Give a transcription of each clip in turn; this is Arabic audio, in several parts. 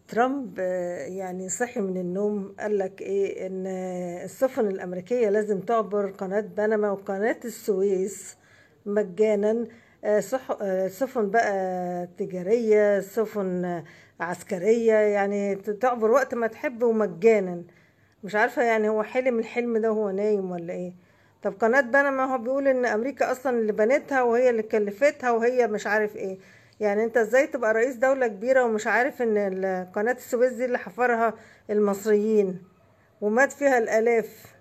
ترامب يعني صحي من النوم قال لك ايه ان السفن الامريكيه لازم تعبر قناه بنما وقناه السويس مجانا. سفن بقى تجاريه، سفن عسكريه، يعني تعبر وقت ما تحب ومجانا. مش عارفه يعني هو حلم الحلم ده وهو نايم ولا ايه؟ طب قناه بنما هو بيقول ان امريكا اصلا اللي بنتها وهي اللي كلفتها وهي مش عارف ايه. يعني انت ازاي تبقى رئيس دولة كبيرة ومش عارف ان قناة السويس دي اللي حفرها المصريين ومات فيها الالاف؟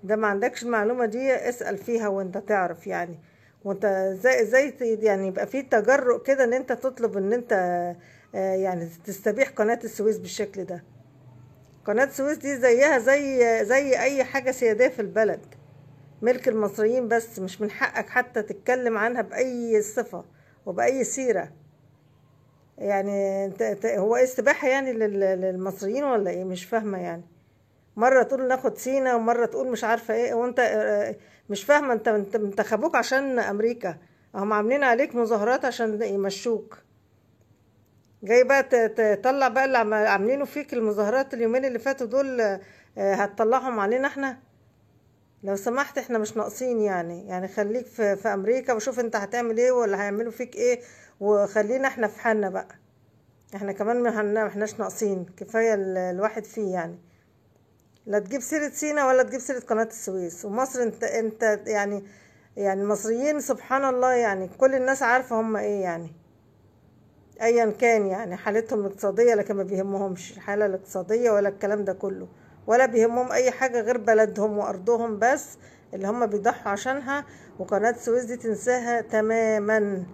ده ما عندكش المعلومة دي؟ اسأل فيها وانت تعرف يعني. وانت ازاي يعني يبقى في تجرؤ كده ان انت تطلب ان انت يعني تستبيح قناة السويس بالشكل ده؟ قناة السويس دي زيها زي اي حاجة سيادية في البلد، ملك المصريين، بس مش من حقك حتى تتكلم عنها بأي صفة وبأي سيرة. يعني هو ايه السباحة يعني للمصريين ولا ايه؟ مش فاهمة يعني. مرة تقول ناخد سينا ومرة تقول مش عارفة ايه، وانت مش فاهمة. انت انتخبوك عشان امريكا، هم عاملين عليك مظاهرات عشان يمشوك. جاي بقى تطلع بقى اللي عاملينه فيك المظاهرات اليومين اللي فاتوا دول، هتطلعهم علينا احنا؟ لو سمحت احنا مش ناقصين يعني خليك في امريكا وشوف انت هتعمل ايه ولا هيعملوا فيك ايه، وخلينا احنا في حالنا بقى. احنا كمان ما احناش ناقصين، كفايه الواحد فيه يعني. لا تجيب سيره سينا ولا تجيب سيره قناه السويس ومصر. انت يعني المصريين سبحان الله، يعني كل الناس عارفه هم ايه يعني. ايا كان يعني حالتهم الاقتصاديه، لكن ما بيهمهمش الحاله الاقتصاديه ولا الكلام ده كله، ولا بيهمهم اي حاجه غير بلدهم وارضهم بس اللي هم بيضحوا عشانها. وقناه السويس دي تنساها تماما.